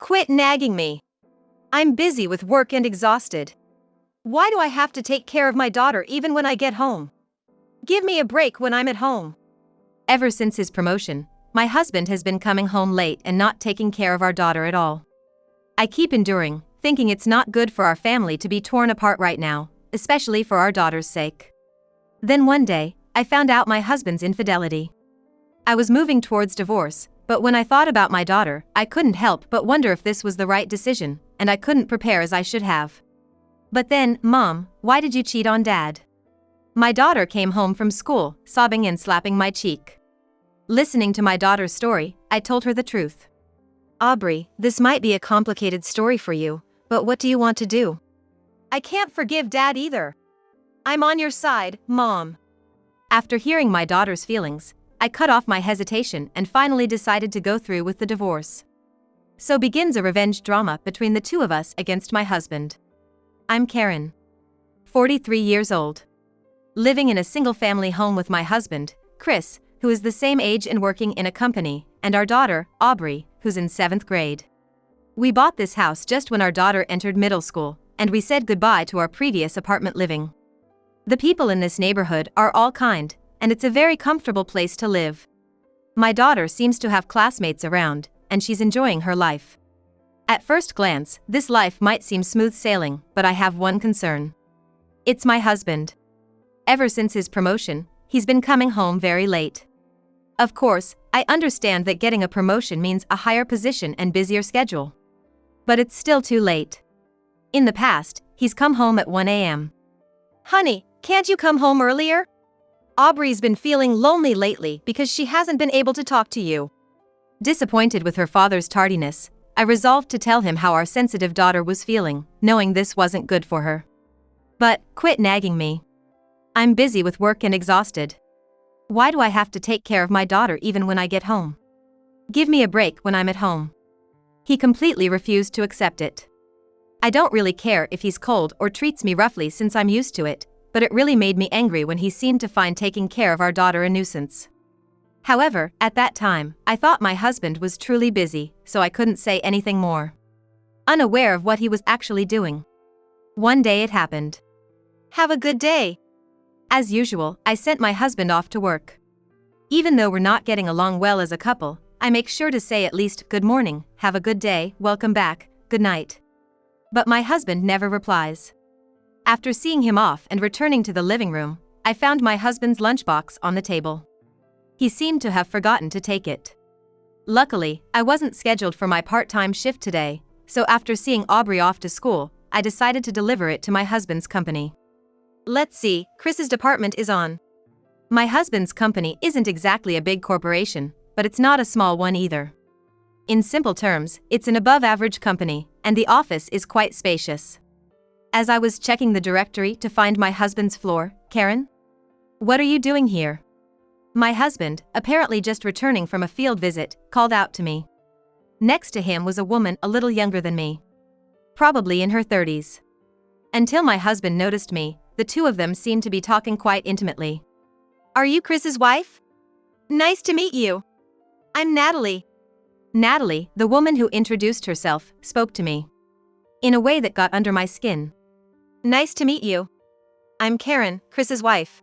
Quit nagging me. I'm busy with work and exhausted. Why do I have to take care of my daughter even when I get home? Give me a break when I'm at home. Ever since his promotion, my husband has been coming home late and not taking care of our daughter at all. I keep enduring, thinking it's not good for our family to be torn apart right now, especially for our daughter's sake. Then one day, I found out my husband's infidelity. I was moving towards divorce, but when I thought about my daughter, I couldn't help but wonder if this was the right decision, and I couldn't prepare as I should have. But then, Mom, why did you cheat on Dad? My daughter came home from school, sobbing and slapping my cheek. Listening to my daughter's story, I told her the truth. Aubrey, this might be a complicated story for you, but what do you want to do? I can't forgive Dad either. I'm on your side, Mom. After hearing my daughter's feelings, I cut off my hesitation and finally decided to go through with the divorce. So begins a revenge drama between the two of us against my husband. I'm Karen, 43 years old, living in a single-family home with my husband, Chris, who is the same age and working in a company, and our daughter, Aubrey, who's in 7th grade. We bought this house just when our daughter entered middle school, and we said goodbye to our previous apartment living. The people in this neighborhood are all kind, and it's a very comfortable place to live. My daughter seems to have classmates around, and she's enjoying her life. At first glance, this life might seem smooth sailing, but I have one concern. It's my husband. Ever since his promotion, he's been coming home very late. Of course, I understand that getting a promotion means a higher position and busier schedule. But it's still too late. In the past, he's come home at 1 a.m. Honey, can't you come home earlier? Aubrey's been feeling lonely lately because she hasn't been able to talk to you. Disappointed with her father's tardiness, I resolved to tell him how our sensitive daughter was feeling, knowing this wasn't good for her. But, quit nagging me. I'm busy with work and exhausted. Why do I have to take care of my daughter even when I get home? Give me a break when I'm at home. He completely refused to accept it. I don't really care if he's cold or treats me roughly since I'm used to it, but it really made me angry when he seemed to find taking care of our daughter a nuisance. However, at that time, I thought my husband was truly busy, so I couldn't say anything more. Unaware of what he was actually doing. One day it happened. Have a good day. As usual, I sent my husband off to work. Even though we're not getting along well as a couple, I make sure to say at least good morning, have a good day, welcome back, good night. But my husband never replies. After seeing him off and returning to the living room, I found my husband's lunchbox on the table. He seemed to have forgotten to take it. Luckily, I wasn't scheduled for my part-time shift today, so after seeing Aubrey off to school, I decided to deliver it to my husband's company. Let's see, Chris's department is on. My husband's company isn't exactly a big corporation, but it's not a small one either. In simple terms, it's an above-average company, and the office is quite spacious. As I was checking the directory to find my husband's floor, Karen? What are you doing here? My husband, apparently just returning from a field visit, called out to me. Next to him was a woman a little younger than me. Probably in her 30s. Until my husband noticed me, the two of them seemed to be talking quite intimately. Are you Chris's wife? Nice to meet you. I'm Natalie. Natalie, the woman who introduced herself, spoke to me. In a way that got under my skin. Nice to meet you. I'm Karen, Chris's wife.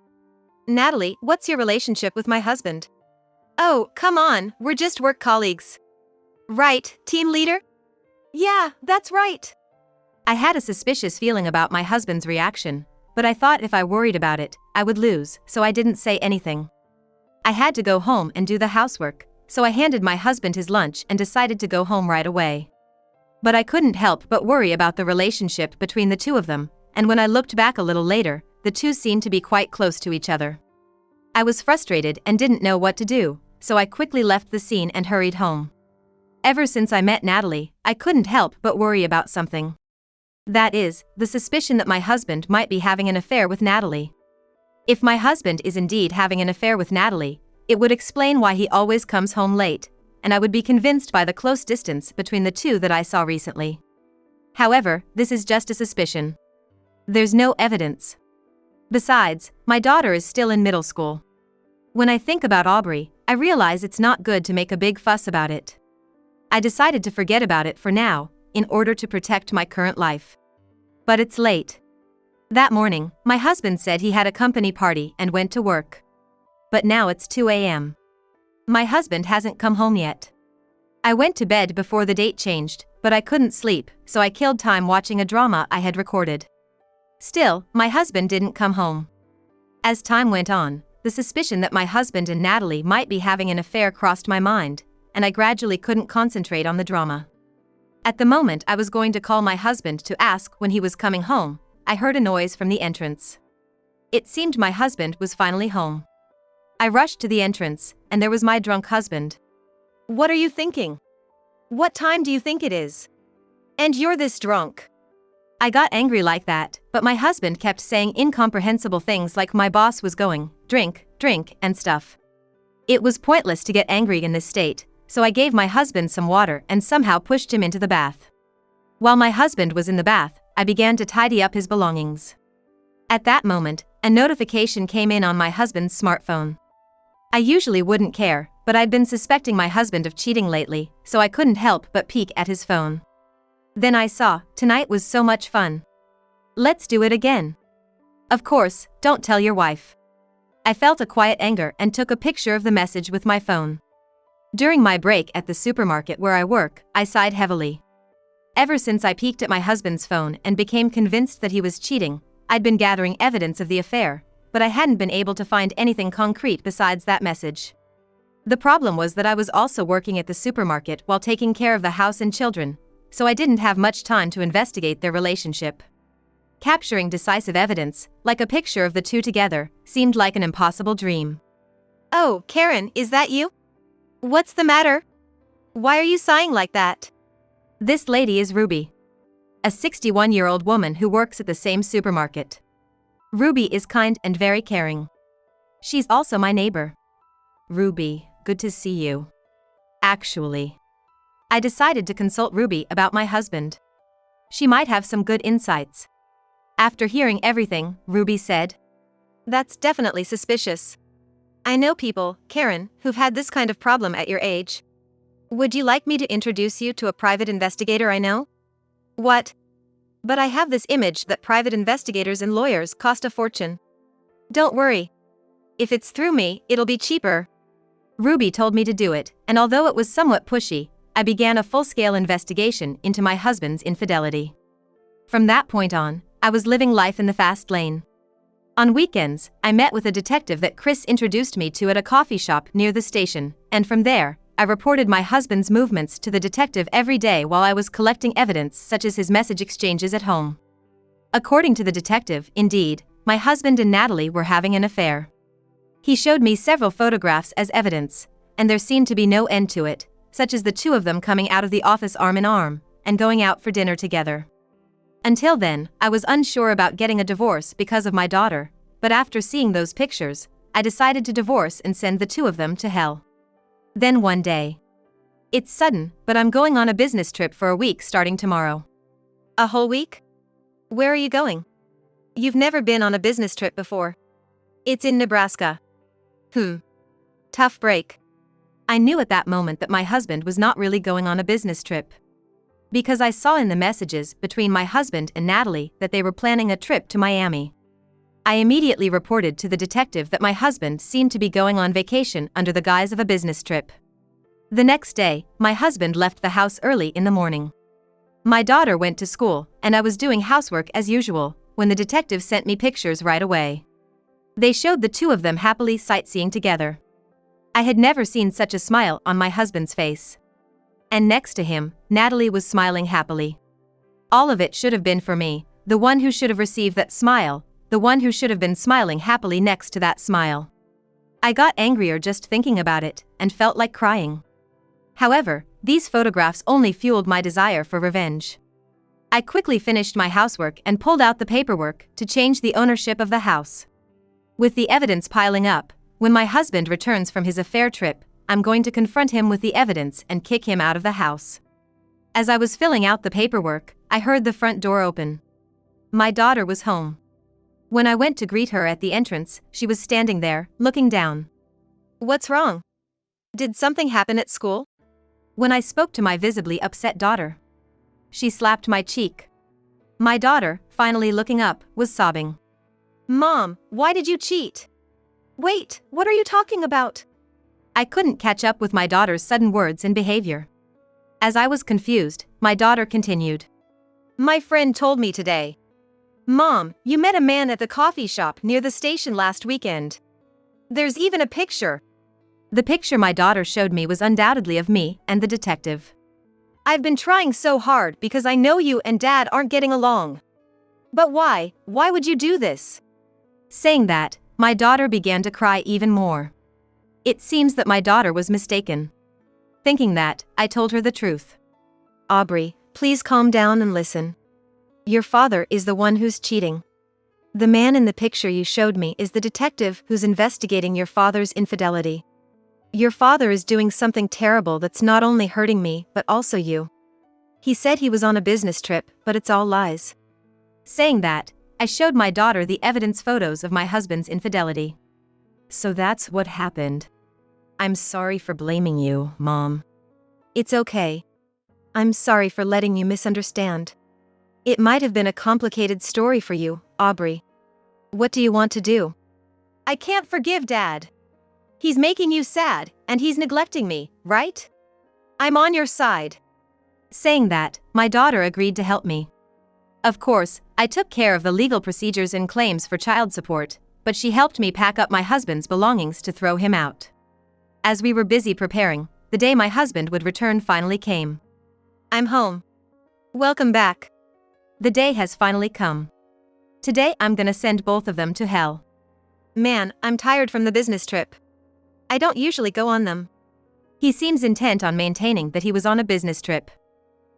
Natalie, what's your relationship with my husband? Oh, come on, we're just work colleagues. Right, team leader? Yeah, that's right. I had a suspicious feeling about my husband's reaction, but I thought if I worried about it, I would lose, so I didn't say anything. I had to go home and do the housework, so I handed my husband his lunch and decided to go home right away. But I couldn't help but worry about the relationship between the two of them, and when I looked back a little later, the two seemed to be quite close to each other. I was frustrated and didn't know what to do, so I quickly left the scene and hurried home. Ever since I met Natalie, I couldn't help but worry about something. That is, the suspicion that my husband might be having an affair with Natalie. If my husband is indeed having an affair with Natalie, it would explain why he always comes home late, and I would be convinced by the close distance between the two that I saw recently. However, this is just a suspicion. There's no evidence. Besides, my daughter is still in middle school. When I think about Aubrey, I realize it's not good to make a big fuss about it. I decided to forget about it for now, in order to protect my current life. But it's late. That morning, my husband said he had a company party and went to work. But now it's 2 a.m. My husband hasn't come home yet. I went to bed before the date changed, but I couldn't sleep, so I killed time watching a drama I had recorded. Still, my husband didn't come home. As time went on, the suspicion that my husband and Natalie might be having an affair crossed my mind, and I gradually couldn't concentrate on the drama. At the moment I was going to call my husband to ask when he was coming home, I heard a noise from the entrance. It seemed my husband was finally home. I rushed to the entrance, and there was my drunk husband. "What are you thinking? What time do you think it is? And you're this drunk?" I got angry like that, but my husband kept saying incomprehensible things like my boss was going, drink, and stuff. It was pointless to get angry in this state, so I gave my husband some water and somehow pushed him into the bath. While my husband was in the bath, I began to tidy up his belongings. At that moment, a notification came in on my husband's smartphone. I usually wouldn't care, but I'd been suspecting my husband of cheating lately, so I couldn't help but peek at his phone. Then I saw, "Tonight was so much fun. Let's do it again." Of course, don't tell your wife. I felt a quiet anger and took a picture of the message with my phone. During my break at the supermarket where I work, I sighed heavily. Ever since I peeked at my husband's phone and became convinced that he was cheating, I'd been gathering evidence of the affair, but I hadn't been able to find anything concrete besides that message. The problem was that I was also working at the supermarket while taking care of the house and children, so I didn't have much time to investigate their relationship. Capturing decisive evidence, like a picture of the two together, seemed like an impossible dream. "Oh, Karen, is that you? What's the matter? Why are you sighing like that?" This lady is Ruby, a 61-year-old woman who works at the same supermarket. Ruby is kind and very caring. She's also my neighbor. "Ruby, good to see you. Actually, I decided to consult Ruby about my husband. She might have some good insights." After hearing everything, Ruby said, "That's definitely suspicious. I know people, Karen, who've had this kind of problem at your age. Would you like me to introduce you to a private investigator I know?" "What? But I have this image that private investigators and lawyers cost a fortune." "Don't worry. If it's through me, it'll be cheaper." Ruby told me to do it, and although it was somewhat pushy, I began a full-scale investigation into my husband's infidelity. From that point on, I was living life in the fast lane. On weekends, I met with a detective that Chris introduced me to at a coffee shop near the station, and from there, I reported my husband's movements to the detective every day while I was collecting evidence such as his message exchanges at home. According to the detective, indeed, my husband and Natalie were having an affair. He showed me several photographs as evidence, and there seemed to be no end to it, such as the two of them coming out of the office arm in arm, and going out for dinner together. Until then, I was unsure about getting a divorce because of my daughter, but after seeing those pictures, I decided to divorce and send the two of them to hell. Then one day. It's sudden, but I'm going on a business trip for a week starting tomorrow. A whole week? Where are you going? You've never been on a business trip before. It's in Nebraska. Tough break. I knew at that moment that my husband was not really going on a business trip. Because I saw in the messages between my husband and Natalie that they were planning a trip to Miami. I immediately reported to the detective that my husband seemed to be going on vacation under the guise of a business trip. The next day, my husband left the house early in the morning. My daughter went to school, and I was doing housework as usual, when the detective sent me pictures right away. They showed the two of them happily sightseeing together. I had never seen such a smile on my husband's face. And next to him, Natalie was smiling happily. All of it should have been for me, the one who should have received that smile, the one who should have been smiling happily next to that smile. I got angrier just thinking about it, and felt like crying. However, these photographs only fueled my desire for revenge. I quickly finished my housework and pulled out the paperwork to change the ownership of the house. With the evidence piling up, when my husband returns from his affair trip, I'm going to confront him with the evidence and kick him out of the house. As I was filling out the paperwork, I heard the front door open. My daughter was home. When I went to greet her at the entrance, she was standing there, looking down. "What's wrong? Did something happen at school?" when I spoke to my visibly upset daughter. She slapped my cheek. My daughter, finally looking up, was sobbing. Mom, why did you cheat? Wait, what are you talking about? I couldn't catch up with my daughter's sudden words and behavior. As I was confused, my daughter continued. My friend told me today. Mom, you met a man at the coffee shop near the station last weekend. There's even a picture. The picture my daughter showed me was undoubtedly of me and the detective. I've been trying so hard because I know you and Dad aren't getting along. But why? Why would you do this? Saying that, my daughter began to cry even more. It seems that my daughter was mistaken. Thinking that, I told her the truth. Aubrey, please calm down and listen. Your father is the one who's cheating. The man in the picture you showed me is the detective who's investigating your father's infidelity. Your father is doing something terrible that's not only hurting me but also you. He said he was on a business trip, but it's all lies. Saying that, I showed my daughter the evidence photos of my husband's infidelity. So that's what happened. I'm sorry for blaming you, Mom. It's okay. I'm sorry for letting you misunderstand. It might have been a complicated story for you, Aubrey. What do you want to do? I can't forgive Dad. He's making you sad, and he's neglecting me, right? I'm on your side. Saying that, my daughter agreed to help me. Of course, I took care of the legal procedures and claims for child support, but she helped me pack up my husband's belongings to throw him out. As we were busy preparing, the day my husband would return finally came. I'm home. Welcome back. The day has finally come. Today I'm gonna send both of them to hell. Man, I'm tired from the business trip. I don't usually go on them. He seems intent on maintaining that he was on a business trip.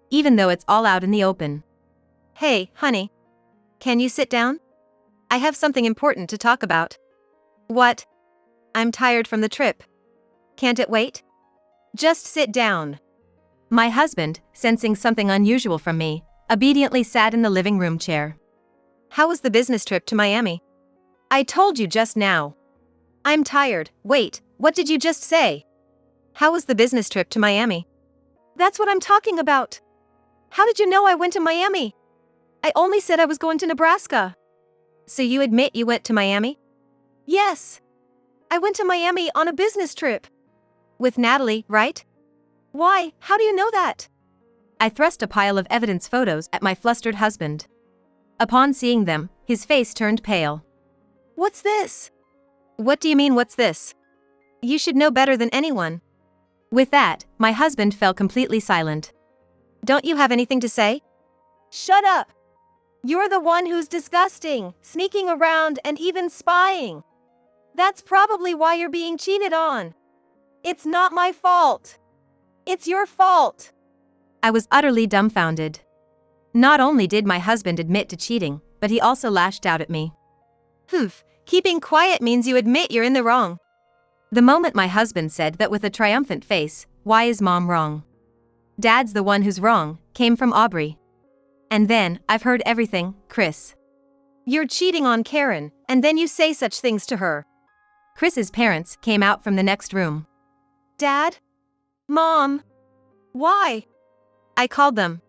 Even though it's all out in the open. Hey, honey. Can you sit down? I have something important to talk about. What? I'm tired from the trip. Can't it wait? Just sit down. My husband, sensing something unusual from me, obediently sat in the living room chair. How was the business trip to Miami? I told you just now. I'm tired. Wait, what did you just say? How was the business trip to Miami? That's what I'm talking about. How did you know I went to Miami? I only said I was going to Nebraska. So you admit you went to Miami? Yes. I went to Miami on a business trip. With Natalie, right? Why? How do you know that? I thrust a pile of evidence photos at my flustered husband. Upon seeing them, his face turned pale. What's this? What do you mean, what's this? You should know better than anyone. With that, my husband fell completely silent. Don't you have anything to say? Shut up! You're the one who's disgusting, sneaking around and even spying. That's probably why you're being cheated on. It's not my fault. It's your fault. I was utterly dumbfounded. Not only did my husband admit to cheating, but he also lashed out at me. Humph, keeping quiet means you admit you're in the wrong. The moment my husband said that with a triumphant face, why is Mom wrong? Dad's the one who's wrong, came from Aubrey. And then, I've heard everything, Chris. You're cheating on Karen, and then you say such things to her. Chris's parents came out from the next room. Dad? Mom? Why? I called them.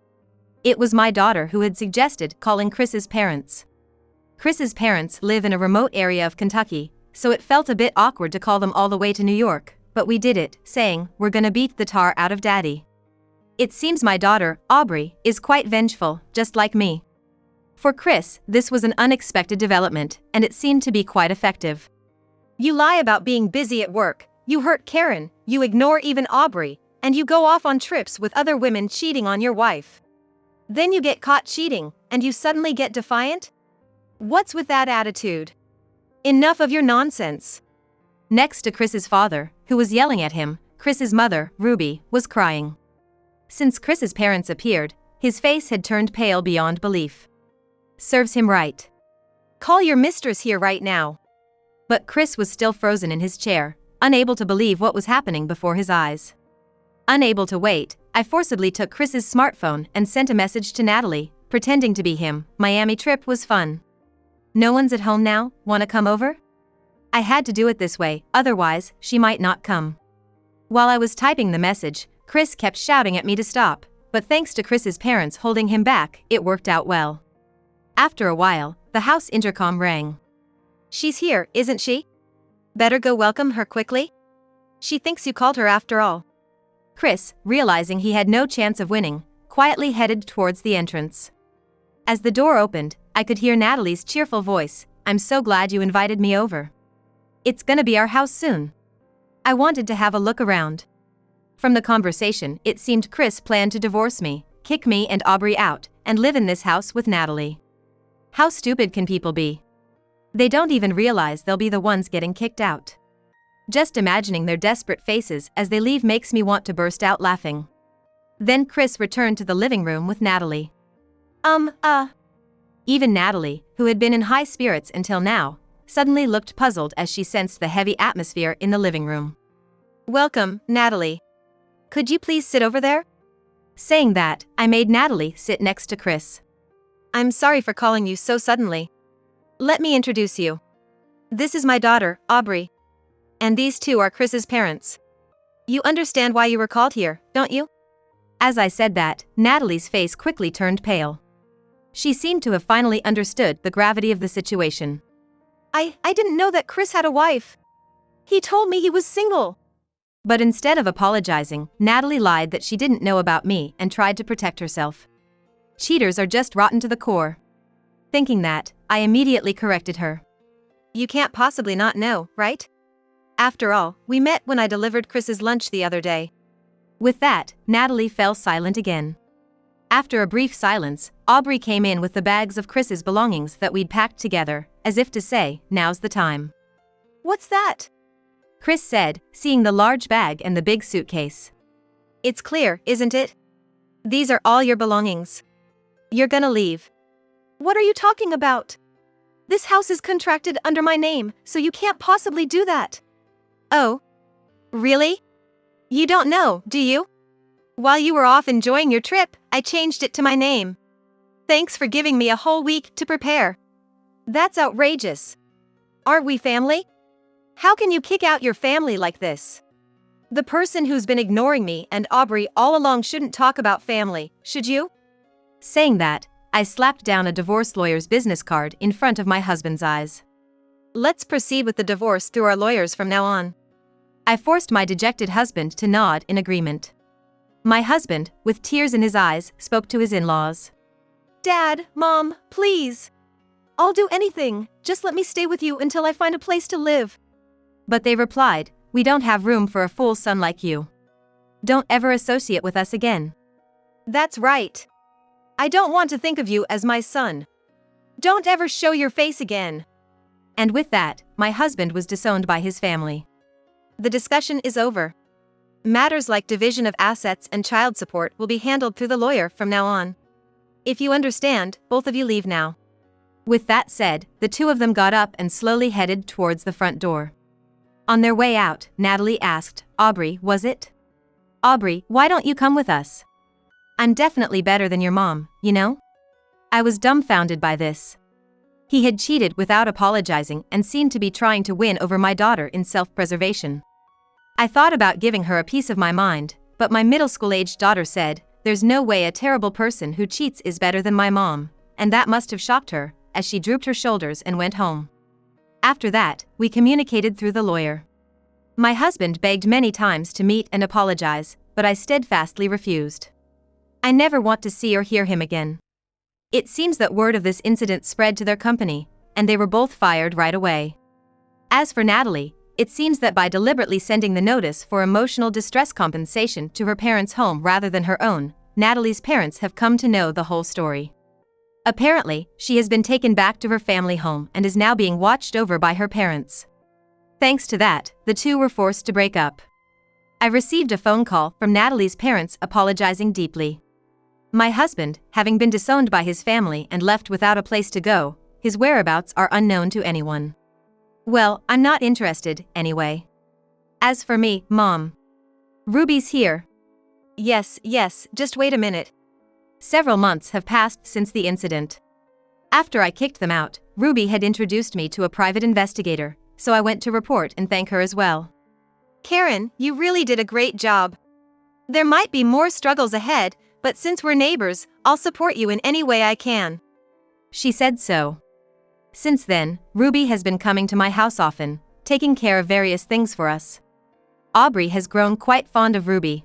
It was my daughter who had suggested calling Chris's parents. Chris's parents live in a remote area of Kentucky, so it felt a bit awkward to call them all the way to New York, but we did it, saying, we're gonna beat the tar out of Daddy. It seems my daughter, Aubrey, is quite vengeful, just like me. For Chris, this was an unexpected development, and it seemed to be quite effective. You lie about being busy at work, you hurt Karen, you ignore even Aubrey, and you go off on trips with other women cheating on your wife. Then you get caught cheating, and you suddenly get defiant? What's with that attitude? Enough of your nonsense. Next to Chris's father, who was yelling at him, Chris's mother, Ruby, was crying. Since Chris's parents appeared, his face had turned pale beyond belief. Serves him right. Call your mistress here right now. But Chris was still frozen in his chair, unable to believe what was happening before his eyes. Unable to wait, I forcibly took Chris's smartphone and sent a message to Natalie, pretending to be him. Miami trip was fun. No one's at home now, wanna come over? I had to do it this way, otherwise, she might not come. While I was typing the message, Chris kept shouting at me to stop, but thanks to Chris's parents holding him back, it worked out well. After a while, the house intercom rang. "She's here, isn't she? Better go welcome her quickly. She thinks you called her after all." Chris, realizing he had no chance of winning, quietly headed towards the entrance. As the door opened, I could hear Natalie's cheerful voice, "I'm so glad you invited me over. It's gonna be our house soon. I wanted to have a look around." From the conversation, it seemed Chris planned to divorce me, kick me and Aubrey out, and live in this house with Natalie. How stupid can people be? They don't even realize they'll be the ones getting kicked out. Just imagining their desperate faces as they leave makes me want to burst out laughing. Then Chris returned to the living room with Natalie. Even Natalie, who had been in high spirits until now, suddenly looked puzzled as she sensed the heavy atmosphere in the living room. "Welcome, Natalie. Could you please sit over there?" Saying that, I made Natalie sit next to Chris. "I'm sorry for calling you so suddenly. Let me introduce you. This is my daughter, Aubrey. And these two are Chris's parents. You understand why you were called here, don't you?" As I said that, Natalie's face quickly turned pale. She seemed to have finally understood the gravity of the situation. I didn't know that Chris had a wife. He told me he was single." But instead of apologizing, Natalie lied that she didn't know about me and tried to protect herself. Cheaters are just rotten to the core. Thinking that, I immediately corrected her. "You can't possibly not know, right? After all, we met when I delivered Chris's lunch the other day." With that, Natalie fell silent again. After a brief silence, Aubrey came in with the bags of Chris's belongings that we'd packed together, as if to say, "Now's the time." "What's that?" Chris said, seeing the large bag and the big suitcase. "It's clear, isn't it? These are all your belongings. You're gonna leave." "What are you talking about? This house is contracted under my name, so you can't possibly do that." "Oh? Really? You don't know, do you? While you were off enjoying your trip, I changed it to my name. Thanks for giving me a whole week to prepare. That's outrageous. Aren't we family? How can you kick out your family like this? The person who's been ignoring me and Aubrey all along shouldn't talk about family, should you?" Saying that, I slapped down a divorce lawyer's business card in front of my husband's eyes. "Let's proceed with the divorce through our lawyers from now on." I forced my dejected husband to nod in agreement. My husband, with tears in his eyes, spoke to his in-laws. "Dad, Mom, please. I'll do anything, just let me stay with you until I find a place to live." But they replied, "We don't have room for a fool son like you. Don't ever associate with us again." "That's right. I don't want to think of you as my son. Don't ever show your face again." And with that, my husband was disowned by his family. The discussion is over. Matters like division of assets and child support will be handled through the lawyer from now on. If you understand, both of you leave now. With that said, the two of them got up and slowly headed towards the front door. On their way out, Natalie asked, "Aubrey, was it? Aubrey, why don't you come with us? I'm definitely better than your mom, you know?" I was dumbfounded by this. He had cheated without apologizing and seemed to be trying to win over my daughter in self-preservation. I thought about giving her a piece of my mind, but my middle school-aged daughter said, "There's no way a terrible person who cheats is better than my mom," and that must have shocked her, as she drooped her shoulders and went home. After that, we communicated through the lawyer. My husband begged many times to meet and apologize, but I steadfastly refused. I never want to see or hear him again. It seems that word of this incident spread to their company, and they were both fired right away. As for Natalie, it seems that by deliberately sending the notice for emotional distress compensation to her parents' home rather than her own, Natalie's parents have come to know the whole story. Apparently, she has been taken back to her family home and is now being watched over by her parents. Thanks to that, the two were forced to break up. I received a phone call from Natalie's parents apologizing deeply. My husband, having been disowned by his family and left without a place to go, his whereabouts are unknown to anyone. Well, I'm not interested, anyway. As for me, Mom. Ruby's here. Yes, just wait a minute. Several months have passed since the incident. After I kicked them out, Ruby had introduced me to a private investigator, so I went to report and thank her as well. Karen, you really did a great job. There might be more struggles ahead, but since we're neighbors, I'll support you in any way I can. She said so. Since then, Ruby has been coming to my house often, taking care of various things for us. Aubrey has grown quite fond of Ruby.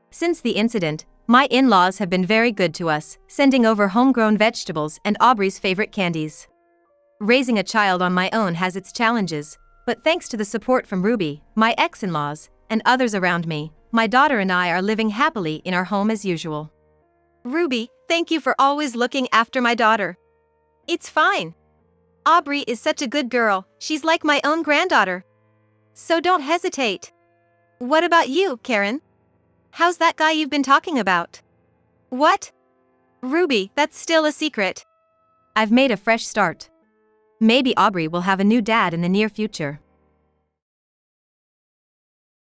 Since the incident, my in-laws have been very good to us, sending over homegrown vegetables and Aubrey's favorite candies. Raising a child on my own has its challenges, but thanks to the support from Ruby, my ex-in-laws, and others around me, my daughter and I are living happily in our home as usual. Ruby, thank you for always looking after my daughter. It's fine. Aubrey is such a good girl, she's like my own granddaughter. So don't hesitate. What about you, Karen? How's that guy you've been talking about? What? Ruby, that's still a secret. I've made a fresh start. Maybe Aubrey will have a new dad in the near future.